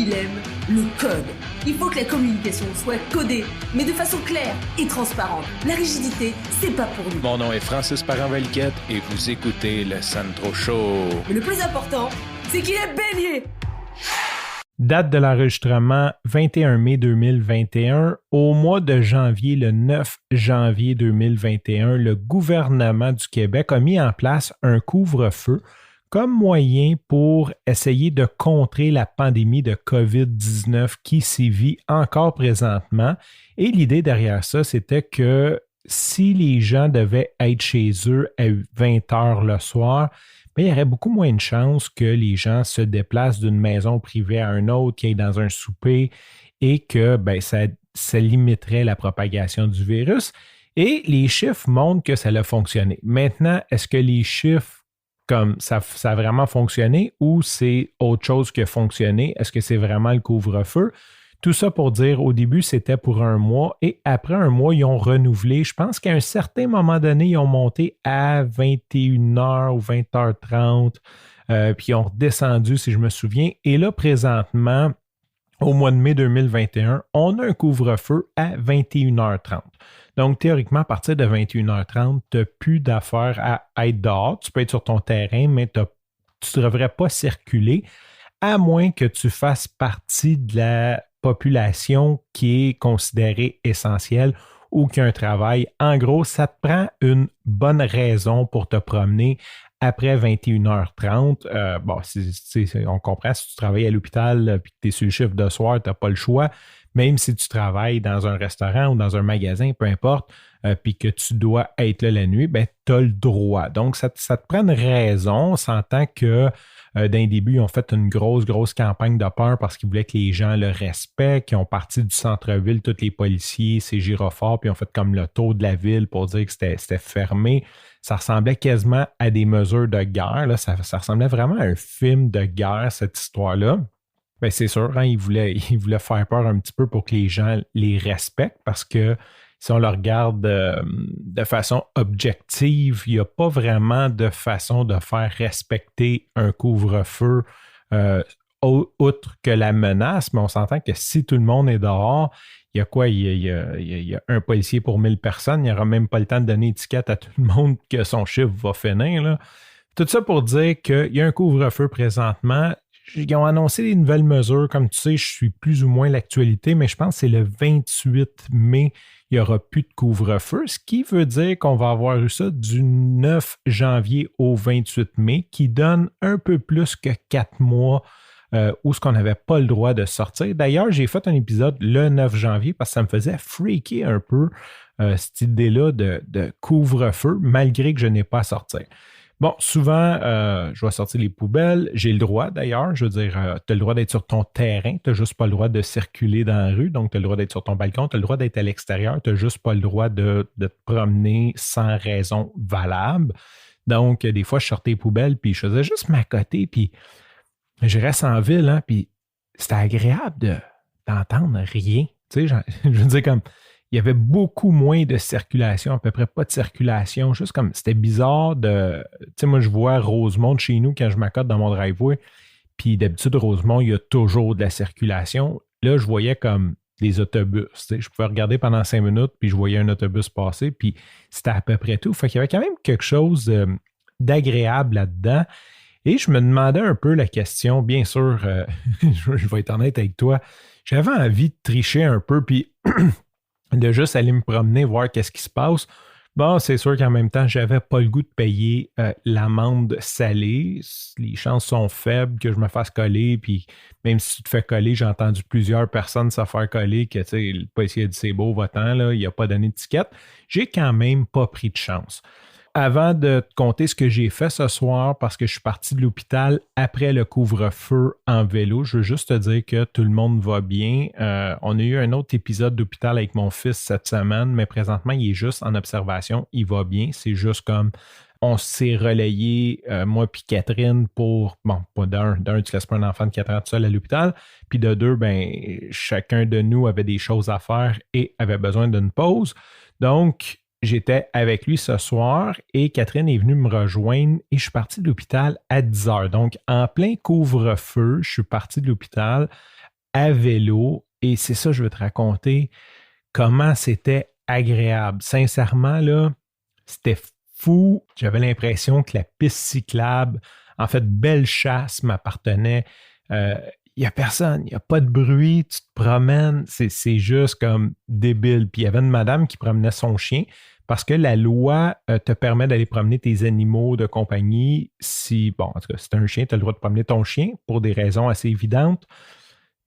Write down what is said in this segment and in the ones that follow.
il aime le code. Il faut que la communication soit codée, mais de façon claire et transparente. La rigidité, c'est pas pour nous. Mon nom est Francis Parent-Valquette et vous écoutez le Sandro Show. Mais le plus important, c'est qu'il est bélier. Date de l'enregistrement 21 mai 2021. Au mois de janvier, le 9 janvier 2021, le gouvernement du Québec a mis en place un couvre-feu comme moyen pour essayer de contrer la pandémie de COVID-19 qui sévit encore présentement. Et l'idée derrière ça, c'était que si les gens devaient être chez eux à 20 heures le soir, bien, il y aurait beaucoup moins de chances que les gens se déplacent d'une maison privée à une autre, qu'ils aillent dans un souper et que ça limiterait la propagation du virus. Et les chiffres montrent que ça a fonctionné. Maintenant, est-ce que les chiffres comme ça a vraiment fonctionné ou c'est autre chose qui a fonctionné? Est-ce que c'est vraiment le couvre-feu? Tout ça pour dire, au début, c'était pour un mois et après un mois, ils ont renouvelé. Je pense qu'à un certain moment donné, ils ont monté à 21h ou 20h30, puis ils ont redescendu, si je me souviens. Et là, présentement, au mois de mai 2021, on a un couvre-feu à 21h30. Donc, théoriquement, à partir de 21h30, tu n'as plus d'affaires à être dehors. Tu peux être sur ton terrain, mais tu ne devrais pas circuler, à moins que tu fasses partie de la population qui est considérée essentielle ou qui a un travail. En gros, ça te prend une bonne raison pour te promener après 21h30. On comprend, si tu travailles à l'hôpital et que tu es sur le chiffre de soir, tu n'as pas le choix. Même si tu travailles dans un restaurant ou dans un magasin, peu importe, puis que tu dois être là la nuit, ben, tu as le droit. Donc, ça te prend une raison. On s'entend que d'un début, ils ont fait une grosse campagne de peur parce qu'ils voulaient que les gens le respectent, qu'ils ont parti du centre-ville, tous les policiers, ces gyrophares, puis ils ont fait comme le tour de la ville pour dire que c'était fermé. Ça ressemblait quasiment à des mesures de guerre. Là. Ça ressemblait vraiment à un film de guerre, cette histoire-là. Bien, c'est sûr, hein, ils voulaient faire peur un petit peu pour que les gens les respectent parce que si on le regarde de façon objective, il n'y a pas vraiment de façon de faire respecter un couvre-feu outre que la menace, mais on s'entend que si tout le monde est dehors, il y a quoi? Il y a un policier pour 1000 personnes, il n'y aura même pas le temps de donner étiquette à tout le monde que son chiffre va finir. Là. Tout ça pour dire qu'il y a un couvre-feu présentement. Ils ont annoncé des nouvelles mesures. Comme tu sais, je suis plus ou moins l'actualité, mais je pense que c'est le 28 mai, il n'y aura plus de couvre-feu, ce qui veut dire qu'on va avoir eu ça du 9 janvier au 28 mai, qui donne un peu plus que 4 mois où ce qu'on n'avait pas le droit de sortir. D'ailleurs, j'ai fait un épisode le 9 janvier parce que ça me faisait freaker un peu cette idée-là de couvre-feu, malgré que je n'ai pas à sortir. Bon, souvent, je vais sortir les poubelles. J'ai le droit, d'ailleurs. Je veux dire, tu as le droit d'être sur ton terrain. Tu n'as juste pas le droit de circuler dans la rue. Donc, tu as le droit d'être sur ton balcon. Tu as le droit d'être à l'extérieur. Tu n'as juste pas le droit de te promener sans raison valable. Donc, des fois, je sortais les poubelles, puis je faisais juste m'accoter, puis je reste en ville, hein, puis c'était agréable d'entendre rien. Tu sais, je veux dire, comme... Il y avait beaucoup moins de circulation, à peu près pas de circulation, juste comme c'était bizarre de... Tu sais, moi, je vois Rosemont chez nous quand je m'accote dans mon driveway, puis d'habitude, Rosemont, il y a toujours de la circulation. Là, je voyais comme les autobus. Tu sais, je pouvais regarder pendant 5 minutes, puis je voyais un autobus passer, puis c'était à peu près tout. Fait qu'il y avait quand même quelque chose d'agréable là-dedans. Et je me demandais un peu la question, bien sûr, je vais être honnête avec toi, j'avais envie de tricher un peu, puis... de juste aller me promener, voir qu'est-ce qui se passe. Bon, c'est sûr qu'en même temps, je n'avais pas le goût de payer l'amende salée. Les chances sont faibles que je me fasse coller, puis même si tu te fais coller, j'ai entendu plusieurs personnes se faire coller, que tu sais, le policier a dit c'est beau, va-t'en, là, il n'a pas donné d'étiquette. J'ai quand même pas pris de chance. Avant de te conter ce que j'ai fait ce soir, parce que je suis parti de l'hôpital après le couvre-feu en vélo, je veux juste te dire que tout le monde va bien. On a eu un autre épisode d'hôpital avec mon fils cette semaine, mais présentement, il est juste en observation. Il va bien. C'est juste comme on s'est relayé, moi puis Catherine, pour, bon, pas d'un, tu laisses pas un enfant de 4 ans tout seul à l'hôpital, puis de 2, ben, chacun de nous avait des choses à faire et avait besoin d'une pause. Donc, j'étais avec lui ce soir et Catherine est venue me rejoindre et je suis parti de l'hôpital à 10 heures. Donc, en plein couvre-feu, je suis parti de l'hôpital à vélo. Et c'est ça, je veux te raconter comment c'était agréable. Sincèrement, là, c'était fou. J'avais l'impression que la piste cyclable, en fait, Bellechasse m'appartenait. Il n'y a personne, il n'y a pas de bruit, tu te promènes, c'est juste comme débile. Puis il y avait une madame qui promenait son chien parce que la loi te permet d'aller promener tes animaux de compagnie si, bon, en tout cas, si tu as un chien, tu as le droit de promener ton chien pour des raisons assez évidentes.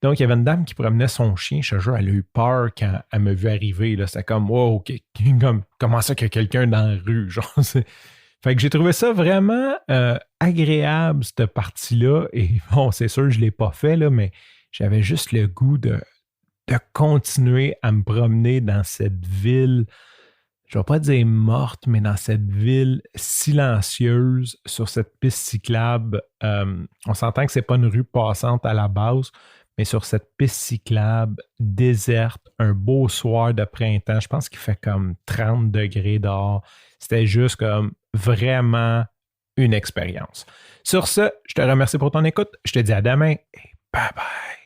Donc, il y avait une dame qui promenait son chien. Je te jure, elle a eu peur quand elle m'a vu arriver. Là. C'était comme, wow, comment ça qu'il y a quelqu'un dans la rue? Genre, fait que j'ai trouvé ça vraiment agréable, cette partie-là. Et bon, c'est sûr, je ne l'ai pas fait, là, mais j'avais juste le goût de continuer à me promener dans cette ville, je ne vais pas dire morte, mais dans cette ville silencieuse, sur cette piste cyclable. On s'entend que ce n'est pas une rue passante à la base, mais sur cette piste cyclable déserte, un beau soir de printemps, je pense qu'il fait comme 30 degrés dehors. C'était juste comme vraiment une expérience. Sur ce, je te remercie pour ton écoute. Je te dis à demain et bye bye.